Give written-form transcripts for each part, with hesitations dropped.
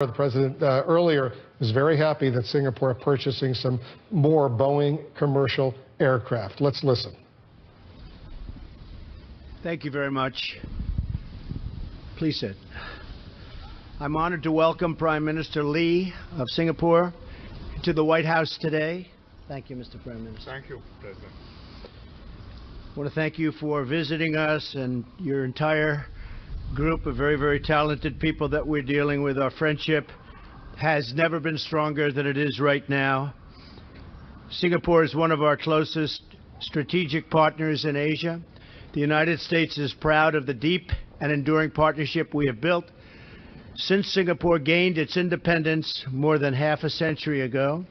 The President earlier was very happy that Singapore is purchasing some more Boeing commercial aircraft. Let's listen. Thank you very much. Please sit. I'm honored to welcome Prime Minister Lee of Singapore to the White House today. Thank you, Mr. Prime Minister. Thank you, President. I want to thank you for visiting us and your entire group of very, very talented people that we're dealing with. Our friendship has never been stronger than it is right now. Singapore is one of our closest strategic partners in Asia. The United States is proud of the deep and enduring partnership we have built since Singapore gained its independence more than half a century ago.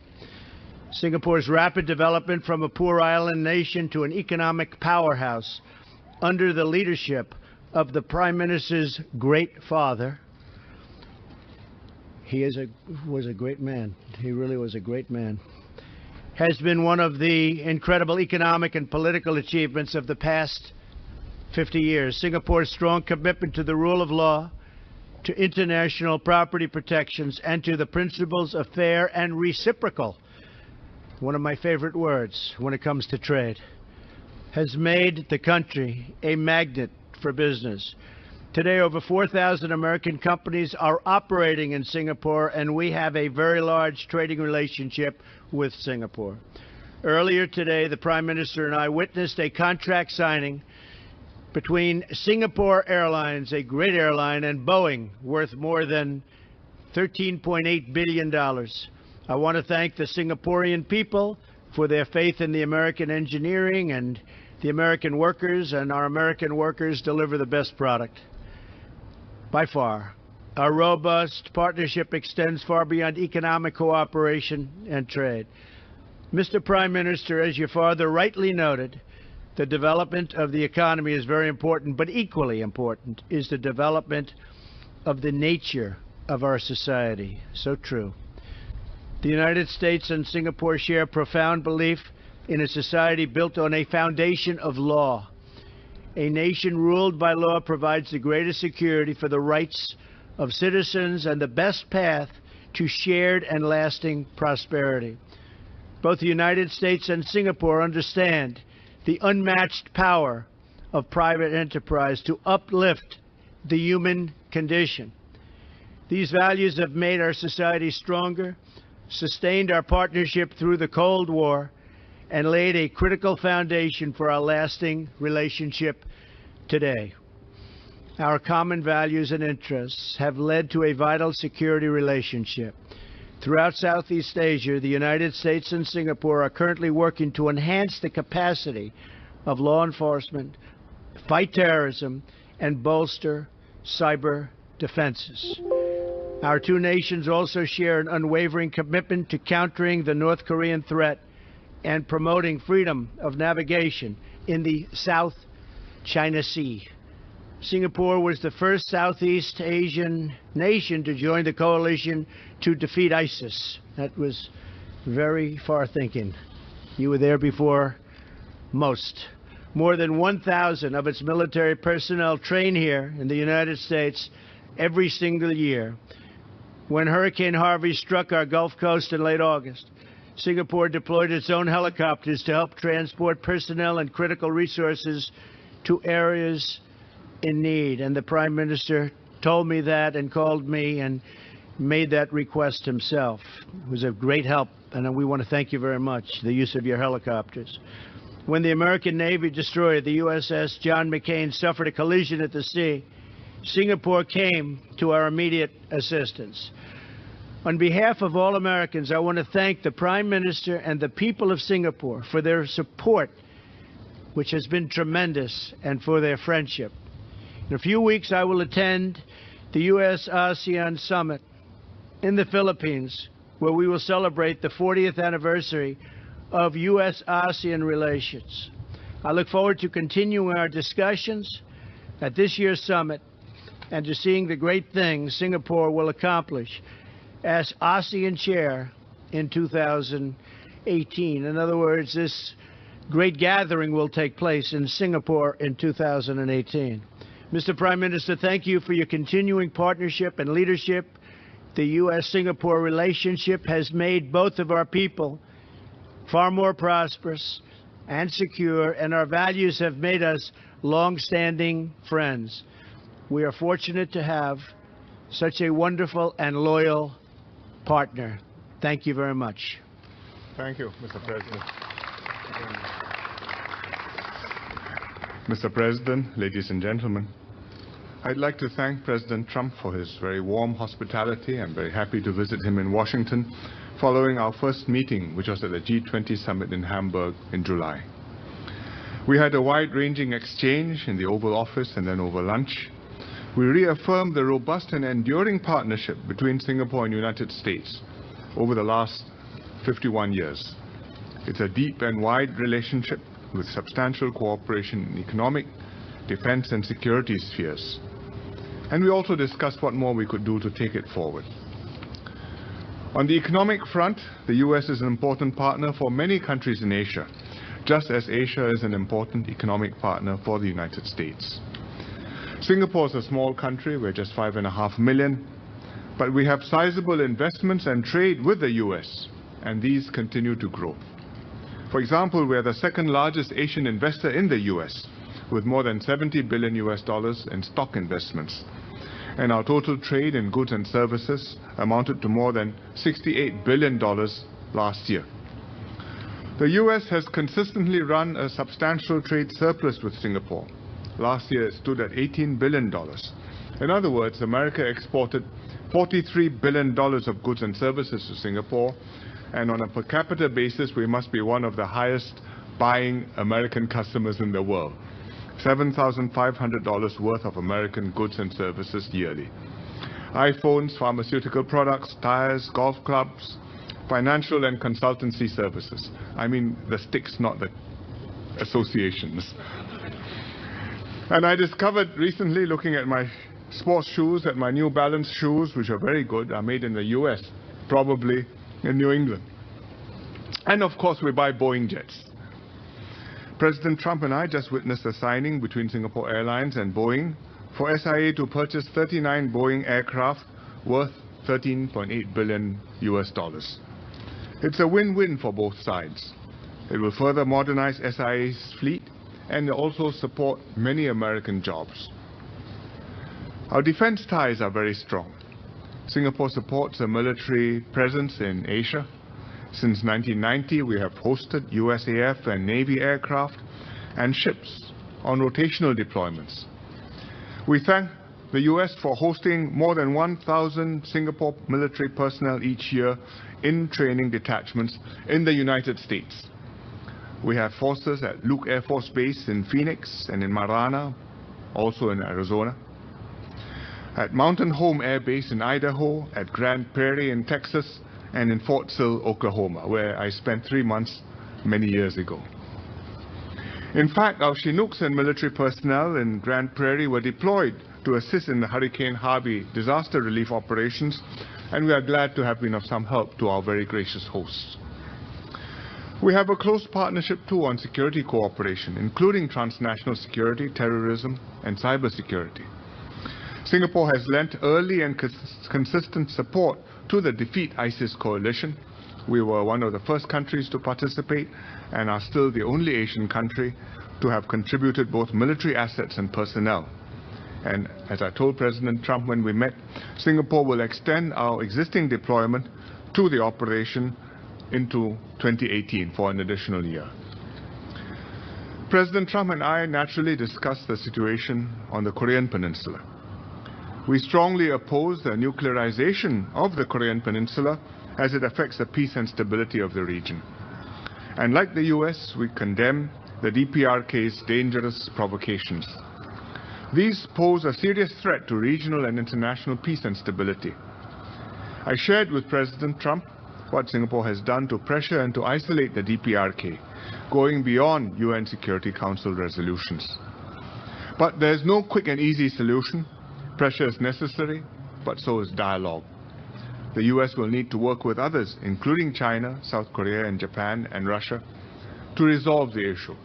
Singapore's rapid development from a poor island nation to an economic powerhouse under the leadership of the Prime Minister's great father. He was a great man. He really was a great man. Has been one of the incredible economic and political achievements of the past 50 years. Singapore's strong commitment to the rule of law, to international property protections, and to the principles of fair and reciprocal, one of my favorite words when it comes to trade, has made the country a magnet for business. Today, over 4,000 American companies are operating in Singapore, and we have a very large trading relationship with Singapore. Earlier today, the Prime Minister and I witnessed a contract signing between Singapore Airlines, a great airline, and Boeing, worth more than $13.8 billion. I want to thank the Singaporean people for their faith in the American engineering and the American workers, and our American workers deliver the best product. By far, our robust partnership extends far beyond economic cooperation and trade. Mr. Prime Minister, as your father rightly noted, the development of the economy is very important, but equally important is the development of the nature of our society. So true. The United States and Singapore share profound belief in a society built on a foundation of law. A nation ruled by law provides the greatest security for the rights of citizens and the best path to shared and lasting prosperity. Both the United States and Singapore understand the unmatched power of private enterprise to uplift the human condition. These values have made our society stronger, sustained our partnership through the Cold War, and laid a critical foundation for our lasting relationship today. Our common values and interests have led to a vital security relationship. Throughout Southeast Asia, the United States and Singapore are currently working to enhance the capacity of law enforcement, fight terrorism, and bolster cyber defenses. Our two nations also share an unwavering commitment to countering the North Korean threat and promoting freedom of navigation in the South China Sea. Singapore was the first Southeast Asian nation to join the coalition to defeat ISIS. That was very far thinking. You were there before most. More than 1,000 of its military personnel train here in the United States every single year. When Hurricane Harvey struck our Gulf Coast in late August, Singapore deployed its own helicopters to help transport personnel and critical resources to areas in need. And the Prime Minister told me that and called me and made that request himself. It was a great help, and we want to thank you very much, the use of your helicopters. When the American Navy destroyer, the USS John McCain, suffered a collision at the sea, Singapore came to our immediate assistance. On behalf of all Americans, I want to thank the Prime Minister and the people of Singapore for their support, which has been tremendous, and for their friendship. In a few weeks, I will attend the U.S.-ASEAN Summit in the Philippines, where we will celebrate the 40th anniversary of U.S.-ASEAN relations. I look forward to continuing our discussions at this year's summit and to seeing the great things Singapore will accomplish as ASEAN chair in 2018. In other words, this great gathering will take place in Singapore in 2018. Mr. Prime Minister, thank you for your continuing partnership and leadership the U.S.-Singapore relationship has made both of our people far more prosperous and secure, and our values have made us long-standing friends. We are fortunate to have such a wonderful and loyal partner. Thank you very much. Thank you, Mr. President. Mr. President, ladies and gentlemen, I'd like to thank President Trump for his very warm hospitality. I'm very happy to visit him in Washington following our first meeting, which was at the G20 summit in Hamburg in July. We had a wide-ranging exchange in the Oval Office and then over lunch. We reaffirmed the robust and enduring partnership between Singapore and the United States over the last 51 years. It's a deep and wide relationship with substantial cooperation in economic, defense and security spheres. And we also discussed what more we could do to take it forward. On the economic front, the U.S. is an important partner for many countries in Asia, just as Asia is an important economic partner for the United States. Singapore is a small country, we're just 5.5 million, but we have sizable investments and trade with the U.S., and these continue to grow. For example, we are the second largest Asian investor in the U.S., with more than $70 billion in stock investments. And our total trade in goods and services amounted to more than $68 billion last year. The U.S. has consistently run a substantial trade surplus with Singapore. Last year it stood at $18 billion. In other words, America exported $43 billion of goods and services to Singapore, and on a per capita basis, we must be one of the highest buying American customers in the world. $7,500 worth of American goods and services yearly. iPhones, pharmaceutical products, tires, golf clubs, financial and consultancy services. I mean the sticks, not the associations. And I discovered recently, looking at my sports shoes, that my New Balance shoes, which are very good, are made in the US, probably in New England. And of course, we buy Boeing jets. President Trump and I just witnessed a signing between Singapore Airlines and Boeing for SIA to purchase 39 Boeing aircraft worth $13.8 billion. It's a win-win for both sides. It will further modernize SIA's fleet and also support many American jobs. Our defense ties are very strong. Singapore supports a military presence in Asia. Since 1990, we have hosted USAF and Navy aircraft and ships on rotational deployments. We thank the US for hosting more than 1,000 Singapore military personnel each year in training detachments in the United States. We have forces at Luke Air Force Base in Phoenix and in Marana, also in Arizona, at Mountain Home Air Base in Idaho, at Grand Prairie in Texas, and in Fort Sill, Oklahoma, where I spent 3 months many years ago. In fact, our Chinooks and military personnel in Grand Prairie were deployed to assist in the Hurricane Harvey disaster relief operations, and we are glad to have been of some help to our very gracious hosts. We have a close partnership too on security cooperation, including transnational security, terrorism, and cybersecurity. Singapore has lent early and consistent support to the Defeat ISIS coalition. We were one of the first countries to participate and are still the only Asian country to have contributed both military assets and personnel. And as I told President Trump when we met, Singapore will extend our existing deployment to the operation into 2018 for an additional year. President Trump and I naturally discussed the situation on the Korean Peninsula. We strongly oppose the nuclearization of the Korean Peninsula as it affects the peace and stability of the region. And like the US, we condemn the DPRK's dangerous provocations. These pose a serious threat to regional and international peace and stability. I shared with President Trump what Singapore has done to pressure and to isolate the DPRK, going beyond UN Security Council resolutions. But there is no quick and easy solution. Pressure is necessary, but so is dialogue. The US will need to work with others, including China, South Korea, and Japan, and Russia, to resolve the issue.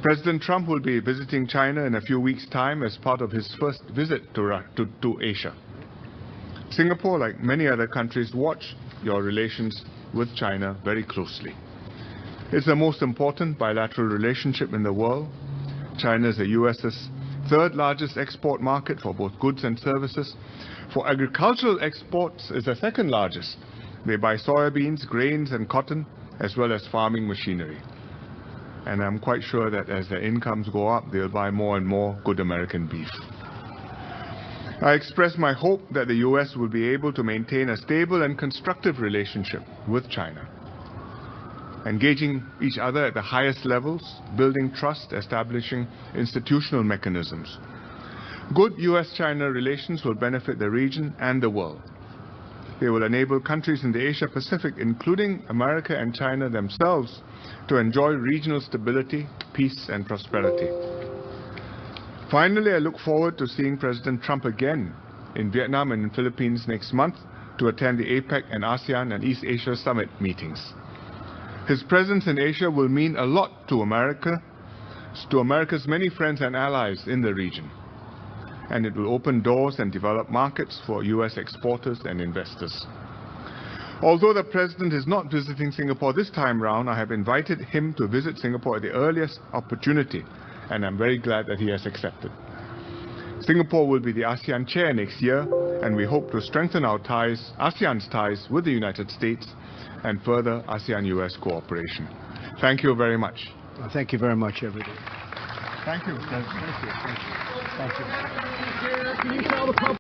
President Trump will be visiting China in a few weeks' time as part of his first visit to Asia. Singapore, like many other countries, watch your relations with China very closely. It's the most important bilateral relationship in the world. China is the US's third largest export market for both goods and services. For agricultural exports, it's the second largest. They buy soybeans, grains and cotton, as well as farming machinery. And I'm quite sure that as their incomes go up, they'll buy more and more good American beef. I express my hope that the US will be able to maintain a stable and constructive relationship with China, engaging each other at the highest levels, building trust, establishing institutional mechanisms. Good US-China relations will benefit the region and the world. They will enable countries in the Asia-Pacific, including America and China themselves, to enjoy regional stability, peace and prosperity. Finally, I look forward to seeing President Trump again in Vietnam and in the Philippines next month to attend the APEC and ASEAN and East Asia Summit meetings. His presence in Asia will mean a lot to America's many friends and allies in the region, and it will open doors and develop markets for US exporters and investors. Although the President is not visiting Singapore this time round, I have invited him to visit Singapore at the earliest opportunity, and I'm very glad that he has accepted. Singapore will be the ASEAN chair next year, and we hope to strengthen our ties, ASEAN's ties with the United States and further ASEAN-US cooperation. Thank you very much. Well, thank you very much, everybody. Thank you. Thank you. Thank you. Thank you.